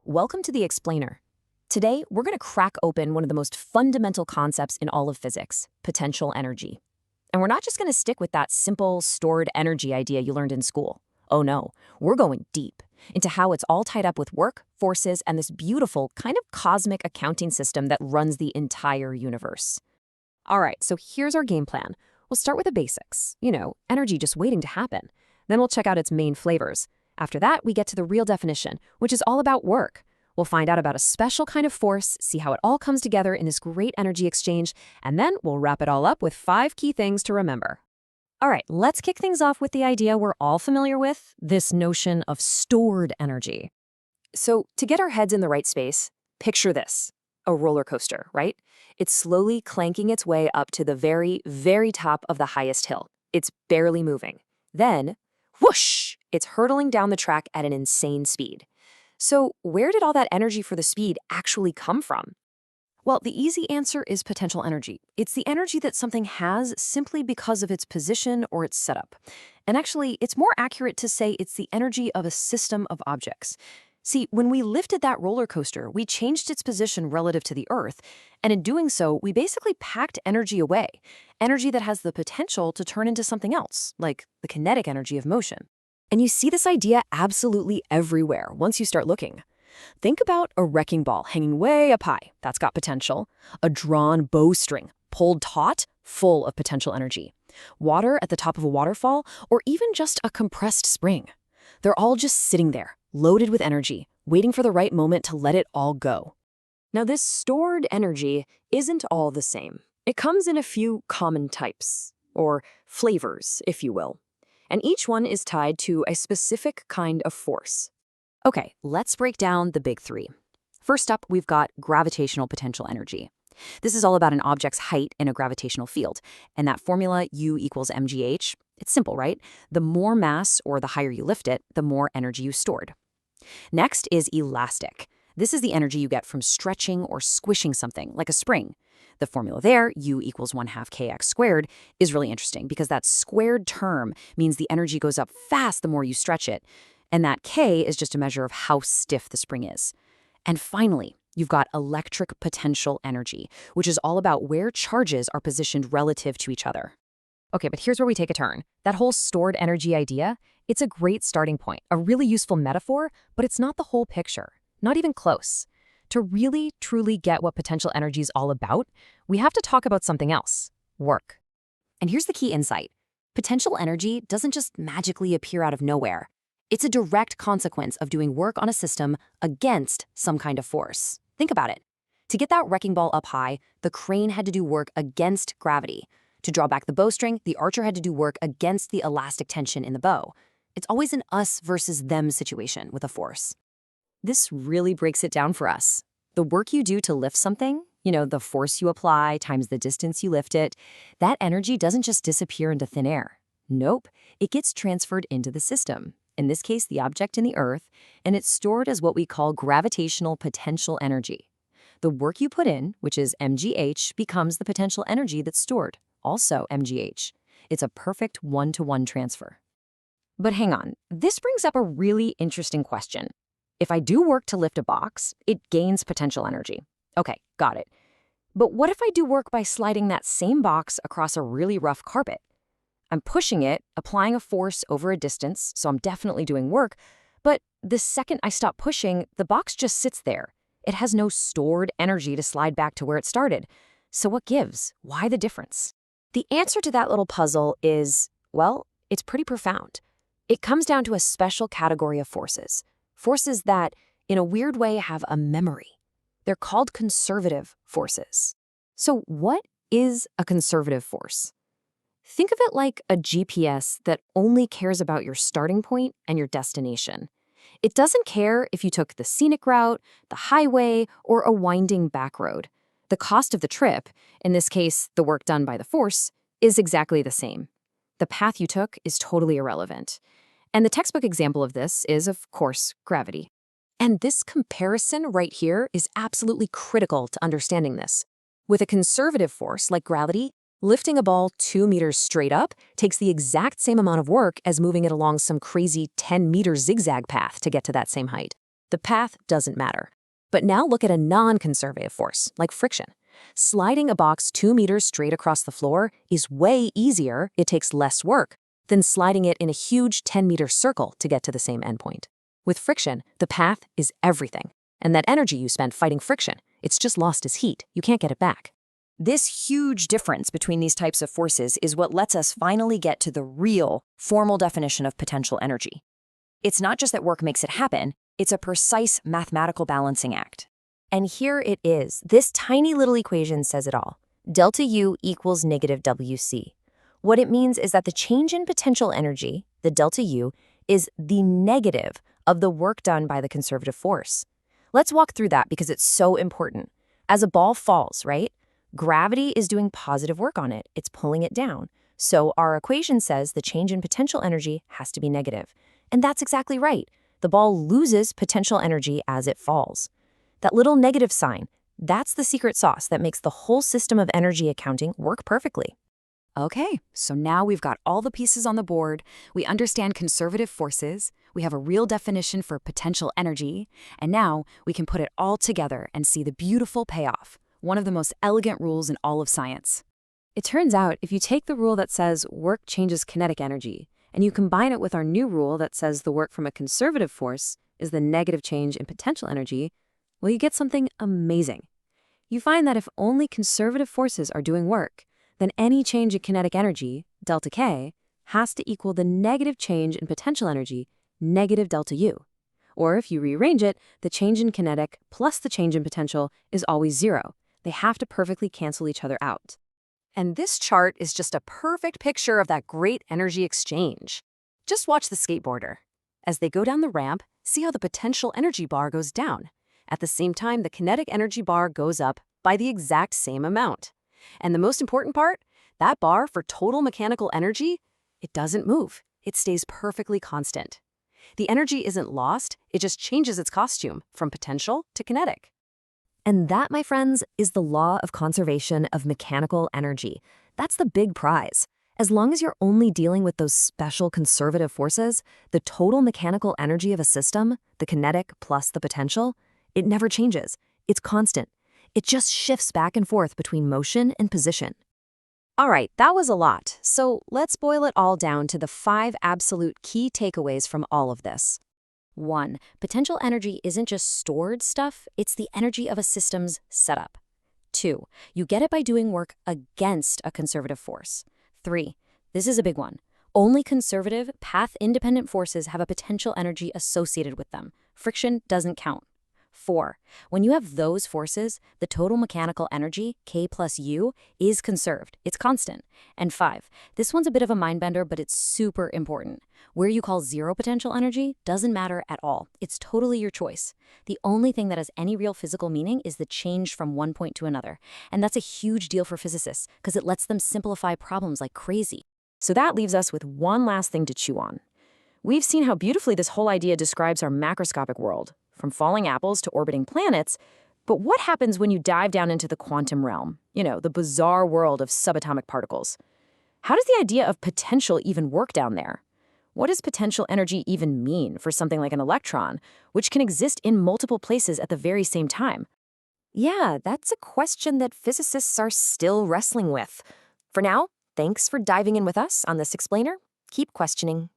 Welcome to the Explainer. Today, we're going to crack open one of the most fundamental concepts in all of physics, potential energy. And we're not just going to stick with that simple stored energy idea you learned in school. Oh no, we're going deep into how it's all tied up with work, forces, and this beautiful, kind of cosmic accounting system that runs the entire universe. All right, so here's our game plan. We'll start with the basics, energy just waiting to happen. Then we'll check out its main flavors. After that, we get to the real definition, which is all about work. We'll find out about a special kind of force, see how it all comes together in this great energy exchange, and then we'll wrap it all up with 5 key things to remember. All right, let's kick things off with the idea we're all familiar with, this notion of stored energy. So to get our heads in the right space, picture this, a roller coaster, right? It's slowly clanking its way up to the very, very top of the highest hill. It's barely moving. Then, whoosh, it's hurtling down the track at an insane speed. So where did all that energy for the speed actually come from? Well, the easy answer is potential energy. It's the energy that something has simply because of its position or its setup. And actually, it's more accurate to say it's the energy of a system of objects. See, when we lifted that roller coaster, we changed its position relative to the Earth, and in doing so, we basically packed energy away, energy that has the potential to turn into something else, like the kinetic energy of motion. And you see this idea absolutely everywhere once you start looking. Think about a wrecking ball hanging way up high, that's got potential, a drawn bowstring, pulled taut, full of potential energy, water at the top of a waterfall, or even just a compressed spring. They're all just sitting there, loaded with energy, waiting for the right moment to let it all go. Now, this stored energy isn't all the same. It comes in a few common types, or flavors, if you will. And each one is tied to a specific kind of force. Okay, let's break down the big 3. First up, we've got gravitational potential energy. This is all about an object's height in a gravitational field, and that formula U equals mgh, it's simple, right? The more mass, or the higher you lift it, the more energy you stored. Next is elastic. This is the energy you get from stretching or squishing something, like a spring. The formula there, U equals 1/2 kx squared, is really interesting because that squared term means the energy goes up fast the more you stretch it, and that k is just a measure of how stiff the spring is. And finally, you've got electric potential energy, which is all about where charges are positioned relative to each other. Okay, but here's where we take a turn. That whole stored energy idea, it's a great starting point, a really useful metaphor, but it's not the whole picture, not even close. To really, truly get what potential energy is all about, we have to talk about something else, work. And here's the key insight. Potential energy doesn't just magically appear out of nowhere. It's a direct consequence of doing work on a system against some kind of force. Think about it. To get that wrecking ball up high, the crane had to do work against gravity. To draw back the bowstring, the archer had to do work against the elastic tension in the bow. It's always an us versus them situation with a force. This really breaks it down for us. The work you do to lift something, the force you apply times the distance you lift it, that energy doesn't just disappear into thin air. Nope, it gets transferred into the system, in this case the object in the Earth, and it's stored as what we call gravitational potential energy. The work you put in, which is mgh, becomes the potential energy that's stored, also mgh. It's a perfect one-to-one transfer. But hang on, this brings up a really interesting question. If I do work to lift a box, it gains potential energy. Okay, got it. But what if I do work by sliding that same box across a really rough carpet? I'm pushing it, applying a force over a distance, so I'm definitely doing work, but the second I stop pushing, the box just sits there. It has no stored energy to slide back to where it started. So what gives? Why the difference? The answer to that little puzzle is, well, it's pretty profound. It comes down to a special category of forces. Forces that, in a weird way, have a memory. They're called conservative forces. So what is a conservative force? Think of it like a GPS that only cares about your starting point and your destination. It doesn't care if you took the scenic route, the highway, or a winding back road. The cost of the trip, in this case, the work done by the force, is exactly the same. The path you took is totally irrelevant. And the textbook example of this is, of course, gravity. And this comparison right here is absolutely critical to understanding this. With a conservative force like gravity, lifting a ball 2 meters straight up takes the exact same amount of work as moving it along some crazy 10-meter zigzag path to get to that same height. The path doesn't matter. But now look at a non-conservative force, like friction. Sliding a box 2 meters straight across the floor is way easier, it takes less work, than sliding it in a huge 10-meter circle to get to the same endpoint. With friction, the path is everything. And that energy you spend fighting friction, it's just lost as heat. You can't get it back. This huge difference between these types of forces is what lets us finally get to the real, formal definition of potential energy. It's not just that work makes it happen, it's a precise mathematical balancing act. And here it is. This tiny little equation says it all. Delta U equals negative WC. What it means is that the change in potential energy, the delta U, is the negative of the work done by the conservative force. Let's walk through that because it's so important. As a ball falls, right? Gravity is doing positive work on it. It's pulling it down. So our equation says the change in potential energy has to be negative. And that's exactly right. The ball loses potential energy as it falls. That little negative sign, that's the secret sauce that makes the whole system of energy accounting work perfectly. Okay, so now we've got all the pieces on the board. We understand conservative forces. We have a real definition for potential energy. And now we can put it all together and see the beautiful payoff, one of the most elegant rules in all of science. It turns out if you take the rule that says work changes kinetic energy, and you combine it with our new rule that says the work from a conservative force is the negative change in potential energy, well, you get something amazing. You find that if only conservative forces are doing work, then any change in kinetic energy, delta K, has to equal the negative change in potential energy, negative delta U. Or if you rearrange it, the change in kinetic plus the change in potential is always zero. They have to perfectly cancel each other out. And this chart is just a perfect picture of that great energy exchange. Just watch the skateboarder. As they go down the ramp, see how the potential energy bar goes down. At the same time, the kinetic energy bar goes up by the exact same amount. And the most important part, that bar for total mechanical energy, it doesn't move. It stays perfectly constant. The energy isn't lost, it just changes its costume from potential to kinetic. And that, my friends, is the law of conservation of mechanical energy. That's the big prize. As long as you're only dealing with those special conservative forces, the total mechanical energy of a system, the kinetic plus the potential, it never changes. It's constant. It just shifts back and forth between motion and position. All right, that was a lot. So let's boil it all down to the 5 absolute key takeaways from all of this. 1. Potential energy isn't just stored stuff, it's the energy of a system's setup. 2. You get it by doing work against a conservative force. 3. This is a big one. Only conservative, path-independent forces have a potential energy associated with them. Friction doesn't count. 4. When you have those forces, the total mechanical energy, K plus U, is conserved. It's constant. And 5. This one's a bit of a mind-bender, but it's super important. Where you call zero potential energy doesn't matter at all. It's totally your choice. The only thing that has any real physical meaning is the change from one point to another. And that's a huge deal for physicists, because it lets them simplify problems like crazy. So that leaves us with one last thing to chew on. We've seen how beautifully this whole idea describes our macroscopic world, from falling apples to orbiting planets. But what happens when you dive down into the quantum realm? You know, the bizarre world of subatomic particles. How does the idea of potential even work down there? What does potential energy even mean for something like an electron, which can exist in multiple places at the very same time? Yeah, that's a question that physicists are still wrestling with. For now, thanks for diving in with us on this explainer. Keep questioning.